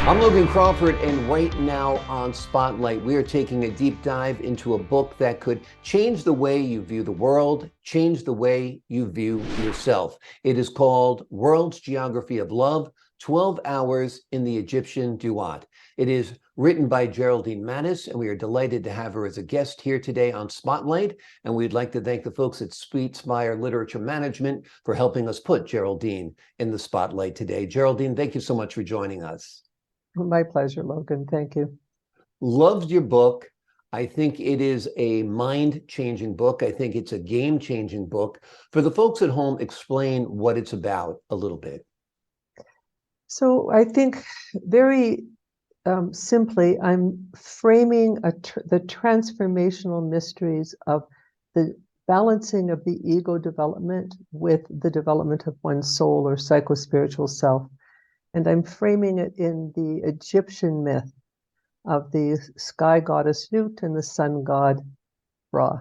I'm Logan Crawford, and right now on Spotlight, we are taking a deep dive into a book that could change the way you view the world, change the way you view yourself. It is called World's Geography of Love, 12 Hours in the Egyptian Duat. It is written by Geraldine Matus, and we are delighted to have her as a guest here today on Spotlight. And we'd like to thank the folks at Sweet Spire Literature Management for helping us put Geraldine in the spotlight today. Geraldine, thank you so much for joining us. My pleasure, Logan. Thank you. Loved your book. I think it is a mind-changing book. I think it's a game-changing book. For the folks at home, explain what it's about a little bit. So I think very simply, I'm framing the transformational mysteries of the balancing of the ego development with the development of one's soul or psychospiritual self. And I'm framing it in the Egyptian myth of the sky goddess Nut and the sun god Ra.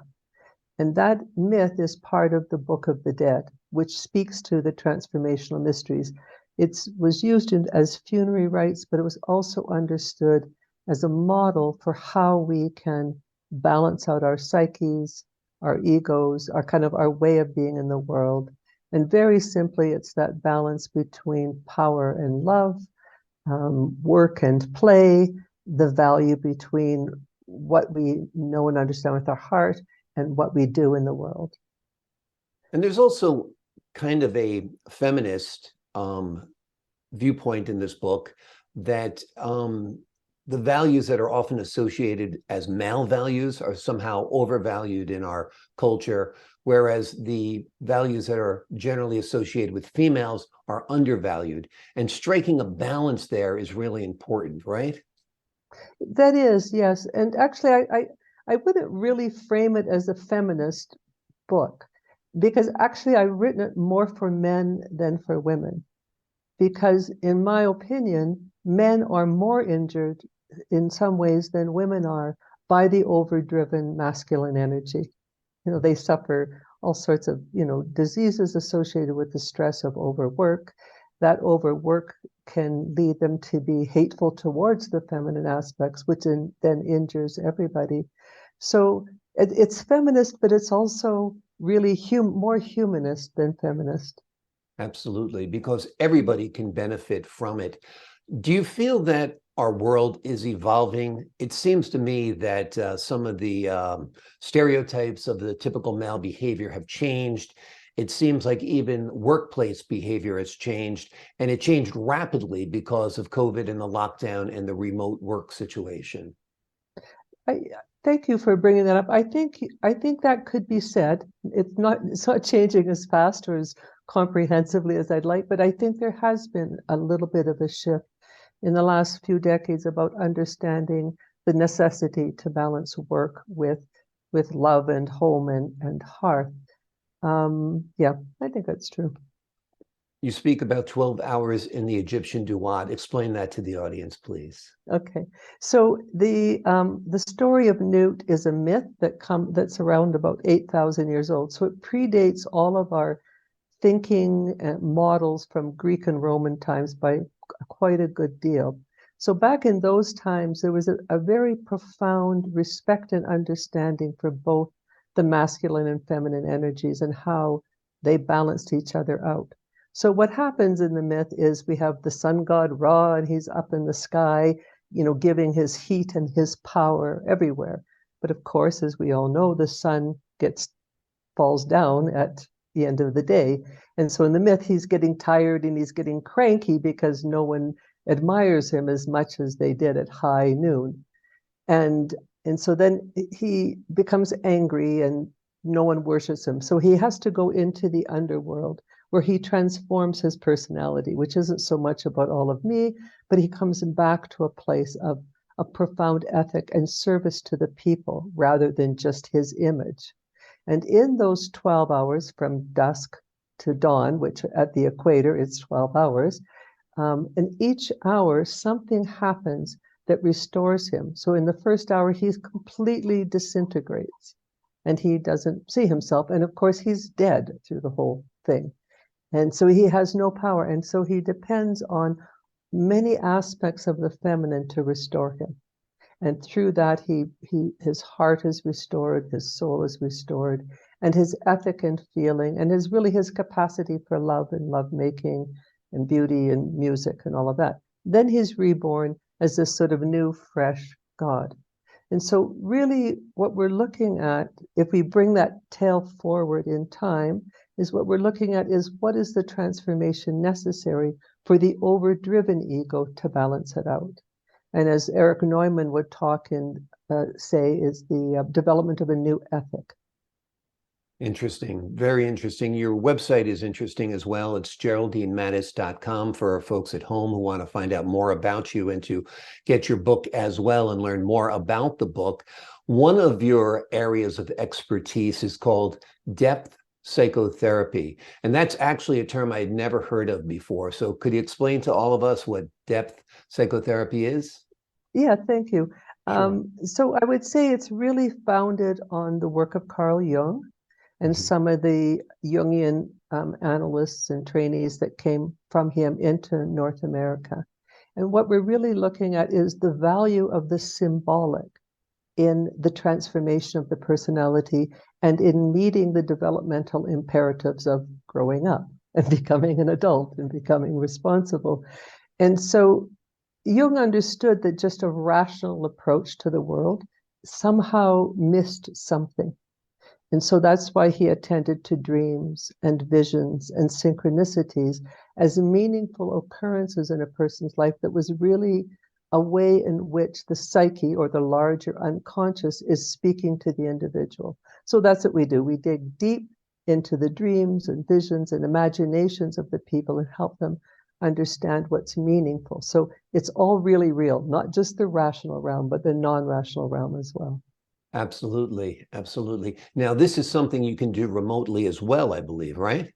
And that myth is part of the Book of the Dead, which speaks to the transformational mysteries. It was used as funerary rites, but it was also understood as a model for how we can balance out our psyches, our egos, our way of being in the world. And very simply, it's that balance between power and love, work and play, the value between what we know and understand with our heart and what we do in the world. And there's also kind of a feminist viewpoint in this book that the values that are often associated as male values are somehow overvalued in our culture, whereas the values that are generally associated with females are undervalued. And striking a balance there is really important, right? That is, yes. And actually, I wouldn't really frame it as a feminist book, because actually I've written it more for men than for women. Because in my opinion, men are more injured in some ways than women are by the overdriven masculine energy. They suffer all sorts of, diseases associated with the stress of overwork. That overwork can lead them to be hateful towards the feminine aspects, which then injures everybody. So it's feminist, but it's also really more humanist than feminist. Absolutely, because everybody can benefit from it. Do you feel that our world is evolving? It seems to me that some of the stereotypes of the typical male behavior have changed. It seems like even workplace behavior has changed, and it changed rapidly because of COVID and the lockdown and the remote work situation. I thank you for bringing that up. I think that could be said. It's not changing as fast or as comprehensively as I'd like, but I think there has been a little bit of a shift in the last few decades about understanding the necessity to balance work with love and home and hearth. Yeah, I think that's true. You speak about 12 hours in the Egyptian Duat. Explain that to the audience, please. Okay, so the story of Newt is a myth that's around about 8,000 years old. So it predates all of our thinking models from Greek and Roman times by quite a good deal. So back in those times, there was a very profound respect and understanding for both the masculine and feminine energies and how they balanced each other out. So what happens in the myth is we have the sun god Ra, and he's up in the sky, giving his heat and his power everywhere. But of course, as we all know, the sun falls down at the end of the day. And so in the myth, he's getting tired and he's getting cranky because no one admires him as much as they did at high noon. And so then he becomes angry and no one worships him. So he has to go into the underworld where he transforms his personality, which isn't so much about all of me, but he comes back to a place of a profound ethic and service to the people rather than just his image. And in those 12 hours from dusk to dawn, which at the equator is 12 hours, in each hour, something happens that restores him. So in the first hour, he completely disintegrates and he doesn't see himself. And of course, he's dead through the whole thing. And so he has no power. And so he depends on many aspects of the feminine to restore him. And through that, his heart is restored, his soul is restored, and his ethic and feeling, and his capacity for love and lovemaking and beauty and music and all of that. Then he's reborn as this sort of new, fresh God. And so really what we're looking at, if we bring that tale forward in time, is what we're looking at is what is the transformation necessary for the overdriven ego to balance it out. And as Eric Neumann would talk and say, is the development of a new ethic. Interesting. Very interesting. Your website is interesting as well. It's GeraldineMatus.com for our folks at home who want to find out more about you and to get your book as well and learn more about the book. One of your areas of expertise is called Depth Psychotherapy. And that's actually a term I'd never heard of before. So could you explain to all of us what depth psychotherapy is? Yeah, thank you. Sure. So I would say it's really founded on the work of Carl Jung and some of the Jungian analysts and trainees that came from him into North America. And what we're really looking at is the value of the symbolic in the transformation of the personality and in meeting the developmental imperatives of growing up and becoming an adult and becoming responsible. And so Jung understood that just a rational approach to the world somehow missed something. And so that's why he attended to dreams and visions and synchronicities as meaningful occurrences in a person's life that was really a way in which the psyche or the larger unconscious is speaking to the individual. So that's what we do. We dig deep into the dreams and visions and imaginations of the people and help them understand what's meaningful. So it's all really real, not just the rational realm, but the non-rational realm as well. Absolutely. Absolutely. Now, this is something you can do remotely as well, I believe, right?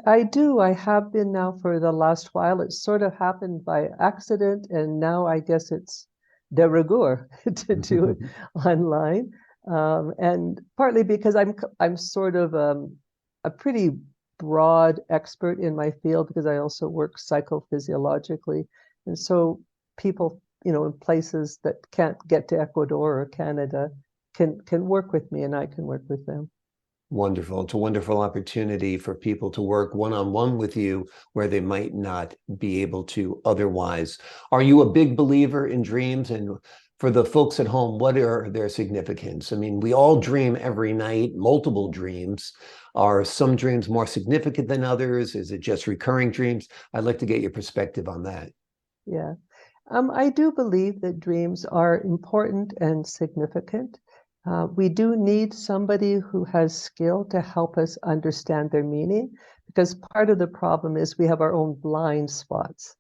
I do. I have been now for the last while. It sort of happened by accident, and now I guess it's de rigueur to do it online. And partly because I'm sort of a pretty broad expert in my field because I also work psychophysiologically, and so people, in places that can't get to Ecuador or Canada can work with me, and I can work with them. Wonderful. It's a wonderful opportunity for people to work one-on-one with you where they might not be able to otherwise. Are you a big believer in dreams? And for the folks at home, what are their significance? I mean, we all dream every night, multiple dreams. Are some dreams more significant than others? Is it just recurring dreams? I'd like to get your perspective on that. Yeah. I do believe that dreams are important and significant. We do need somebody who has skill to help us understand their meaning, because part of the problem is we have our own blind spots,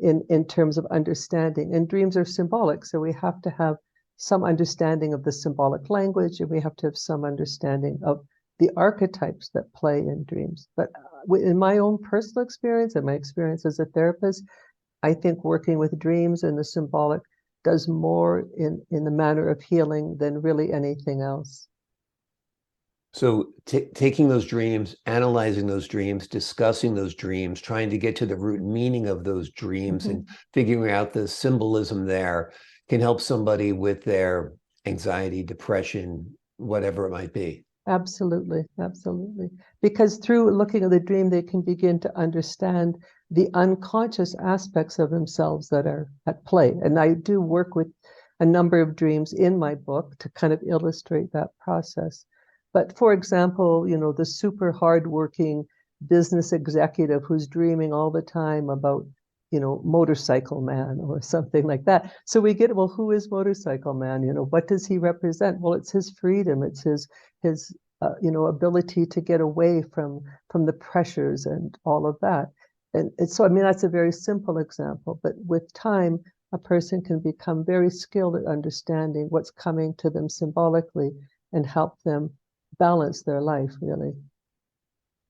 in terms of understanding. And dreams are symbolic, so we have to have some understanding of the symbolic language, and we have to have some understanding of the archetypes that play in dreams. But in my own personal experience and my experience as a therapist, I think working with dreams and the symbolic does more in the manner of healing than really anything else. So taking those dreams, analyzing those dreams, discussing those dreams, trying to get to the root meaning of those dreams and figuring out the symbolism there can help somebody with their anxiety, depression, whatever it might be. Absolutely, absolutely. Because through looking at the dream, they can begin to understand the unconscious aspects of themselves that are at play. And I do work with a number of dreams in my book to kind of illustrate that process. But for example, the super hardworking business executive who's dreaming all the time about, motorcycle man or something like that. So we get, well, who is motorcycle man? What does he represent? Well, it's his freedom. It's his ability to get away from the pressures and all of that. And so, I mean, that's a very simple example, but with time, a person can become very skilled at understanding what's coming to them symbolically and help them balance their life, really.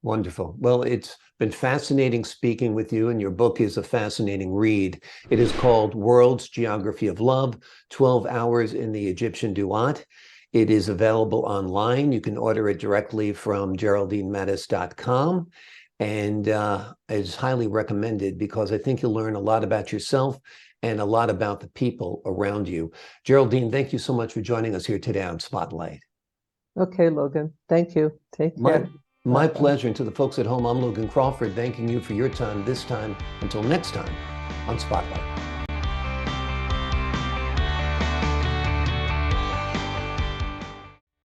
Wonderful. Well, it's been fascinating speaking with you, and your book is a fascinating read. It is called World's Geography of Love, 12 Hours in the Egyptian Duat. It is available online. You can order it directly from GeraldineMatus.com. and is highly recommended because I think you'll learn a lot about yourself and a lot about the people around you. Geraldine, thank you so much for joining us here today on Spotlight. Okay, Logan. Thank you. Take My, care. my Bye-bye. pleasure. And to the folks at home, I'm Logan Crawford, thanking you for your time this time. Until next time on Spotlight.